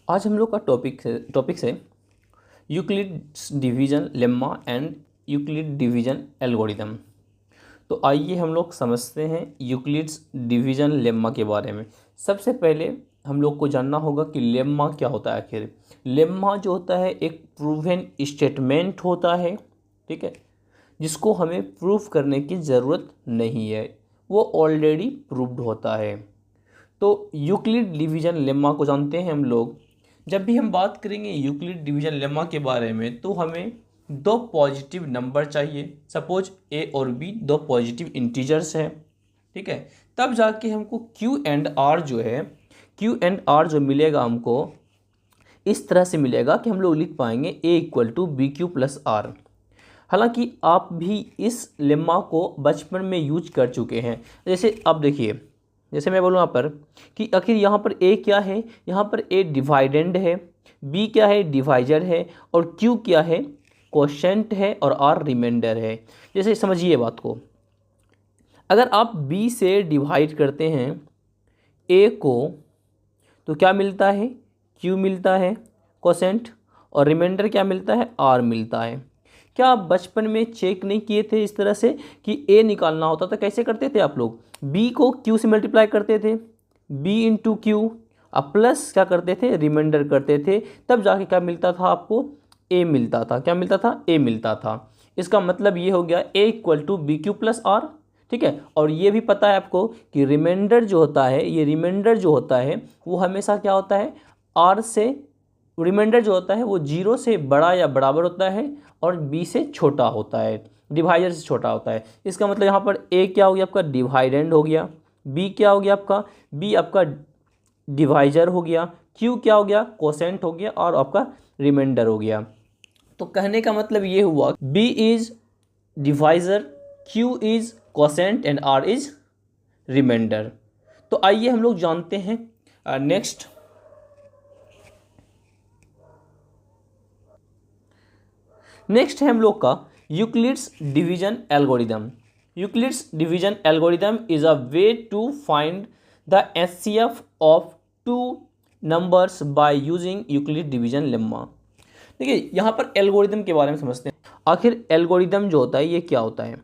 आज हम लोग का टॉपिक है Euclid's division lemma and Euclid division algorithm. तो आइए हम लोग समझते हैं यूक्लिड्स डिवीजन लेम्मा के बारे में। सबसे पहले हम लोग को जानना होगा कि लेम्मा क्या होता है। आखिर लेम्मा जो होता है एक प्रूवन स्टेटमेंट होता है, ठीक है, जिसको हमें प्रूफ करने की ज़रूरत नहीं है, वो ऑलरेडी प्रूव्ड होता है। तो यूक्लिड डिवीजन लेम्मा को जानते हैं हम लोग। जब भी हम बात करेंगे यूक्लिड डिवीजन लेम्मा के बारे में तो हमें दो पॉजिटिव नंबर चाहिए। सपोज ए और बी दो पॉजिटिव इंटीजर्स हैं, ठीक है। तब जाके हमको क्यू एंड आर जो है, क्यू एंड आर जो मिलेगा हमको इस तरह से मिलेगा कि हम लोग लिख पाएंगे A equal to B Q plus R. हालांकि आप भी इस लेम्मा को बचपन में यूज कर चुके हैं। जैसे अब देखिए, जैसे मैं बोलूँ यहाँ पर कि आखिर यहाँ पर ए क्या है, यहाँ पर ए डिवाइडेंड है, बी क्या है डिवाइजर है, और क्यू क्या है क्वोशेंट है, और आर रिमाइंडर है। जैसे समझिए बात को, अगर आप बी से डिवाइड करते हैं ए को तो क्या मिलता है, क्यू मिलता है क्वोशेंट, और रिमाइंडर क्या मिलता है, आर मिलता है। क्या आप बचपन में चेक नहीं किए थे इस तरह से कि ए निकालना होता था? कैसे करते थे आप लोग? बी को क्यू से मल्टीप्लाई करते थे, बी इंटू क्यू, अब प्लस क्या करते थे, रिमाइंडर करते थे, तब जाके क्या मिलता था आपको, ए मिलता था। क्या मिलता था? ए मिलता था। इसका मतलब ये हो गया A equal to B Q plus R, ठीक है। और ये भी पता है आपको कि रिमाइंडर जो होता है, ये रिमाइंडर जो होता है वो हमेशा क्या होता है, आर से, रिमाइंडर जो होता है वो जीरो से बड़ा या बराबर होता है और बी से छोटा होता है, डिवाइजर से छोटा होता है। इसका मतलब यहाँ पर ए क्या हो गया आपका, डिवाइडेंड हो गया, बी क्या हो गया आपका, बी आपका डिवाइजर हो गया, क्यू क्या हो गया, क्वोशेंट हो गया, और आपका रिमाइंडर हो गया। तो कहने का मतलब ये हुआ B is divisor, Q is quotient and R is remainder. तो आइए हम लोग जानते हैं नेक्स्ट है हम लोग का Euclid's division algorithm. Euclid's division algorithm is a way to find the HCF of two numbers by using Euclid division lemma. देखिए यहाँ पर एल्गोरिदम के बारे में समझते हैं। आखिर एल्गोरिदम जो होता है ये क्या होता है?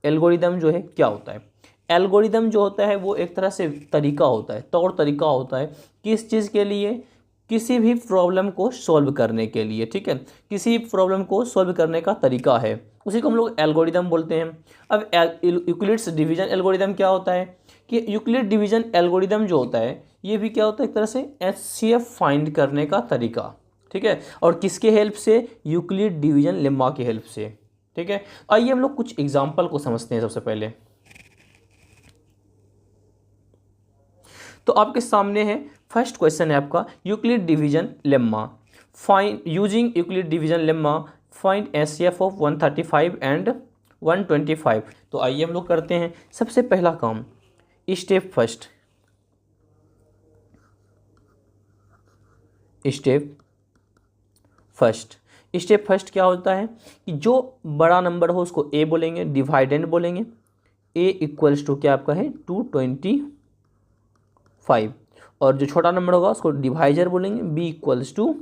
एल्गोरिदम जो है क्या होता है? एल्गोरिदम जो होता है वो एक तरह से तरीका होता है, तौर तरीका होता है किस चीज़ के लिए, किसी भी प्रॉब्लम को सॉल्व करने के लिए, ठीक है। किसी प्रॉब्लम को सॉल्व करने का तरीका है, उसी को हम लोग एल्गोरिदम बोलते हैं। अब यूक्लिड्स डिवीजन एल्गोरिदम क्या होता है कि यूक्लिड डिवीजन एल्गोरिदम जो होता है ये भी क्या होता है, एक तरह से एचसीएफ फाइंड करने का तरीका, ठीक है। और किसके हेल्प से? यूक्लिड डिवीजन लेम्मा की हेल्प से, ठीक है। आइए हम लोग कुछ एग्जाम्पल को समझते हैं। सबसे पहले तो आपके सामने है, फर्स्ट क्वेश्चन है आपका Euclid division lemma, find using Euclid division lemma find HCF of 135 and 125। तो आइए हम लोग करते हैं। सबसे पहला काम, स्टेप फर्स्ट, स्टेप फर्स्ट क्या होता है कि जो बड़ा नंबर हो उसको ए बोलेंगे, डिवाइडेंड बोलेंगे। ए इक्वल्स टू क्या आपका है 225, और जो छोटा नंबर होगा उसको डिवाइजर बोलेंगे, बी इक्वल्स टू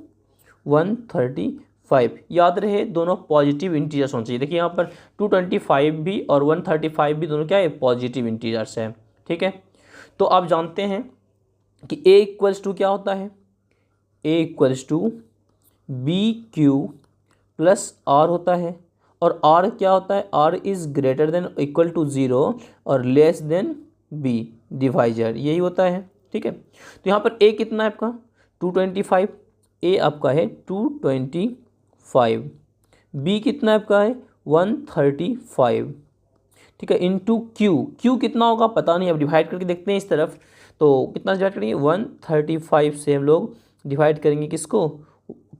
135। याद रहे दोनों पॉजिटिव इंटीजर्स होने चाहिए। देखिए यहाँ पर 225 भी और 135 भी दोनों क्या है, पॉजिटिव इंटीजर्स हैं, ठीक है। तो आप जानते हैं कि ए इक्वल्स टू क्या होता है, ए equals to B Q plus R होता है, और आर क्या होता है, R is greater than equal to 0 और लेस देन बी, डिवाइजर यही होता है, ठीक है। तो यहाँ पर ए कितना है आपका 225, ए आपका है 225, बी कितना है आपका है 135, ठीक है, इंटू क्यू, क्यू कितना होगा पता नहीं, अब डिवाइड करके देखते हैं इस तरफ। तो कितना डिवाइड करेंगे, 135 से हम लोग डिवाइड करेंगे किसको,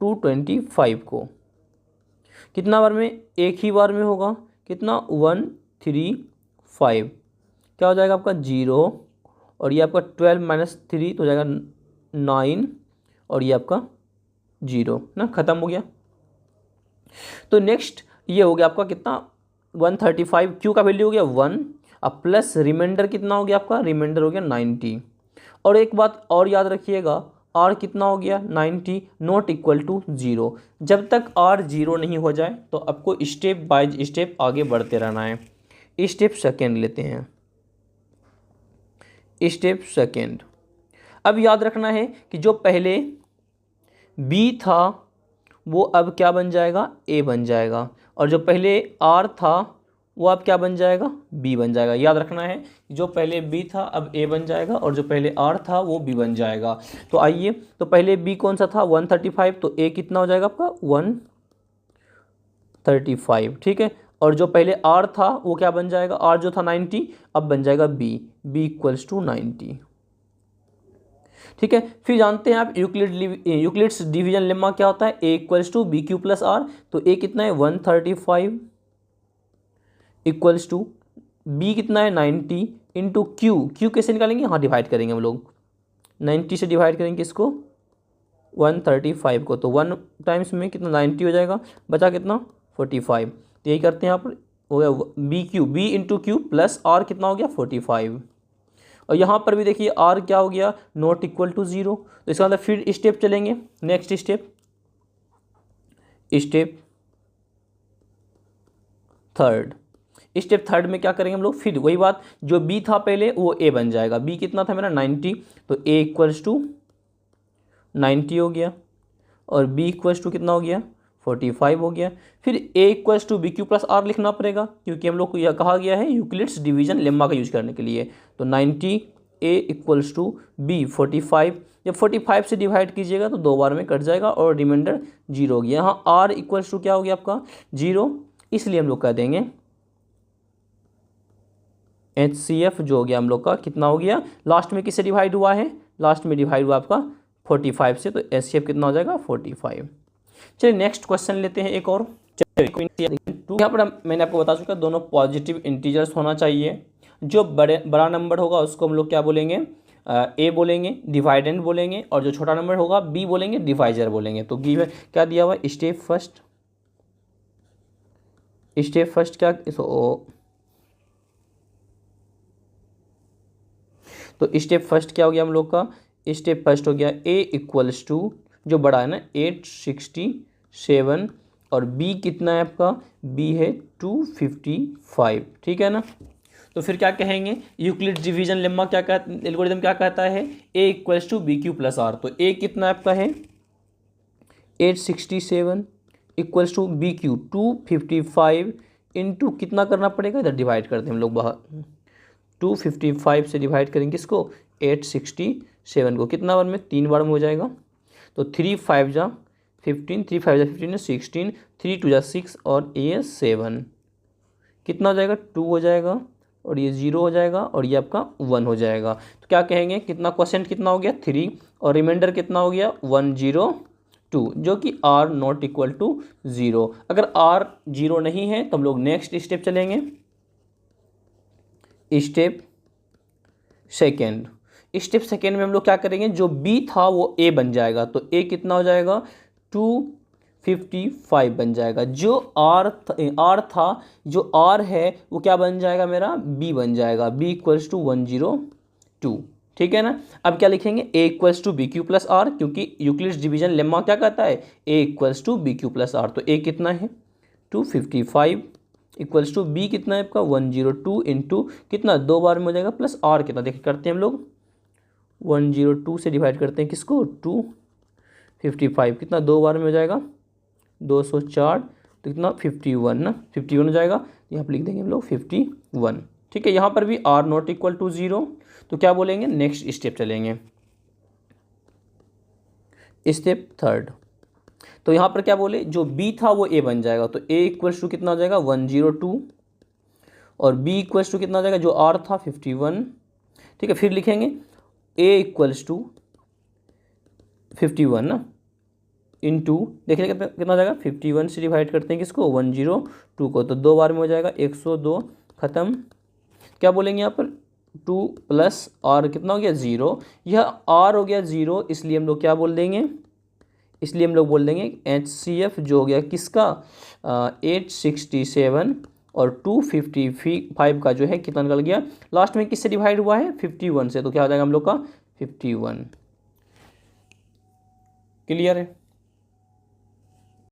225 को। कितना बार में, एक ही बार में होगा, कितना 135, क्या हो जाएगा आपका 0, और ये आपका 12 माइनस 3 तो हो जाएगा 9, और ये आपका 0 ना, ख़त्म हो गया। तो नेक्स्ट ये हो गया आपका कितना 135, क्यू का वैल्यू हो गया 1, अब प्लस रिमाइंडर कितना हो गया आपका, रिमाइंडर हो गया 90। और एक बात और याद रखिएगा, आर कितना हो गया 90 नॉट इक्वल टू 0। जब तक आर 0 नहीं हो जाए तो आपको स्टेप बाय स्टेप आगे बढ़ते रहना है। स्टेप सेकेंड लेते हैं, स्टेप सेकेंड। अब याद रखना है कि जो पहले बी था वो अब क्या बन जाएगा, ए बन जाएगा, और जो पहले आर था वो अब क्या बन जाएगा, बी बन जाएगा। याद रखना है जो पहले बी था अब ए बन जाएगा, और जो पहले आर था वो बी बन जाएगा। तो आइए, तो पहले बी कौन सा था 135, तो ए कितना हो जाएगा आपका 135, ठीक है। और जो पहले आर था वो क्या बन जाएगा, आर जो था 90, अब बन जाएगा बी, बी इक्वल्स टू 90, ठीक है। फिर जानते हैं आप यूक्लिड्स डिवीजन लेम्मा क्या होता है, ए equals to B Q plus are. तो ए कितना है 135 इक्वल्स टू बी कितना है 90 इंटू क्यू। क्यू कैसे निकालेंगे, हाँ डिवाइड करेंगे हम लोग, 90 से डिवाइड करेंगे इसको 135 को, तो 1 टाइम्स में कितना 90 हो जाएगा, बचा कितना 45। तो यही करते हैं यहाँ पर, हो गया b q, b into q plus r कितना हो गया 45। और यहाँ पर भी देखिए आर क्या हो गया नॉट इक्वल टू 0। तो इसका मतलब फिर स्टेप चलेंगे, next step, step third. Step third में क्या करेंगे हम लोग, फिर वही बात, जो बी था पहले वो ए बन जाएगा। बी कितना था मेरा 90, तो ए इक्वल्स टू 90 हो गया, और बी इक्वल्स टू कितना हो गया 45 हो गया। फिर A equals to B Q plus R लिखना पड़ेगा, क्योंकि हम लोग को यह कहा गया है यूक्लिड्स डिवीजन लेम्मा का यूज करने के लिए। तो 90 ए इक्वल्स टू बी 45, जब 45 से डिवाइड कीजिएगा तो 2 बार में कट जाएगा और रिमाइंडर 0 हो गया। यहाँ आर इक्वल्स टू क्या हो गया आपका 0, इसलिए हम लोग कह देंगे HCF जो हो गया हम लोग का कितना हो गया, लास्ट में किससे डिवाइड हुआ है, लास्ट में डिवाइड हुआ आपका 45 से, तो HCF कितना हो जाएगा 45। चलिए नेक्स्ट क्वेश्चन लेते हैं एक और। यहाँ पर मैंने आपको बता चुका दोनों पॉजिटिव इंटीजर्स होना चाहिए। जो बड़ा नंबर होगा उसको हम लोग क्या बोलेंगे, ए बोलेंगे, डिवाइडेंड बोलेंगे, और जो छोटा नंबर होगा बी बोलेंगे, डिवाइजर बोलेंगे। तो गिवन क्या दिया हुआ, स्टेप फर्स्ट, स्टेप फर्स्ट क्या, तो स्टेप फर्स्ट क्या हो गया हम लोग का, स्टेप फर्स्ट हो गया ए इक्वल्स टू, जो बड़ा है ना 867, और बी कितना है आपका, बी है 255, ठीक है ना। तो फिर क्या कहेंगे, यूक्लिड डिवीजन लेम्मा क्या कहता, एल्गोरिथम क्या कहता है, ए equals to B Q plus are. तो ए कितना आपका है 867 equals to B q 255 into कितना करना पड़ेगा, इधर डिवाइड करते हैं हम लोग बाहर, 255 से डिवाइड करेंगे इसको 867 को, कितना बार में 3 बार में हो जाएगा। तो 3 5 जा 15, 3 5 जा 15 16, 3 2 जा 6, और ये 7, कितना हो जाएगा 2 हो जाएगा, और ये 0 हो जाएगा, और ये आपका 1 हो जाएगा। तो क्या कहेंगे, कितना क्वोशेंट कितना हो गया 3, और रिमाइंडर कितना हो गया 102, जो कि r नॉट इक्वल टू 0। अगर r 0 नहीं है तो हम लोग नेक्स्ट स्टेप चलेंगे, स्टेप सेकेंड। स्टेप सेकेंड में हम लोग क्या करेंगे, जो b था वो a बन जाएगा। तो a कितना हो जाएगा 255 बन जाएगा। जो r था, जो r है वो क्या बन जाएगा मेरा b बन जाएगा, b इक्वल्स टू 102, ठीक है ना। अब क्या लिखेंगे, a equals to B Q plus r, क्योंकि यूक्लिड्स डिवीजन लेम्मा क्या कहता है, a equals to B Q plus are. तो a कितना है 255 इक्वल्स टू बी कितना है आपका 102 इंटू कितना 2 बार में हो जाएगा, प्लस आर कितना देखिए करते हैं हम लोग 102 से डिवाइड करते हैं किसको 255, कितना 2 बार में हो जाएगा 204, तो कितना 51 ना, 51 हो जाएगा। यहाँ पर लिख देंगे हम लोग 51, ठीक है। यहाँ पर भी r नॉट इक्वल टू 0, तो क्या बोलेंगे, नेक्स्ट स्टेप चलेंगे, स्टेप थर्ड। तो यहाँ पर क्या बोले, जो b था वो a बन जाएगा। तो a इक्वल्स टू कितना हो जाएगा 102, और b इक्वल्स टू कितना हो जाएगा, जो r था 51, ठीक है। फिर लिखेंगे a इक्वल्स टू 51 ना इंटू देखिए कितना हो जाएगा 51 से डिवाइड करते हैं किसको 102 को, तो 2 बार में हो जाएगा 102, ख़त्म। क्या बोलेंगे यहाँ पर 2 प्लस r कितना हो गया 0, यह r हो गया 0, इसलिए हम लोग क्या बोल देंगे, इसलिए हम लोग बोल देंगे HCF जो हो गया किसका 867 और 255 का जो है कितना निकल गया, लास्ट में किससे डिवाइड हुआ है 51 से, तो क्या हो जाएगा हम लोग का 51। क्लियर है।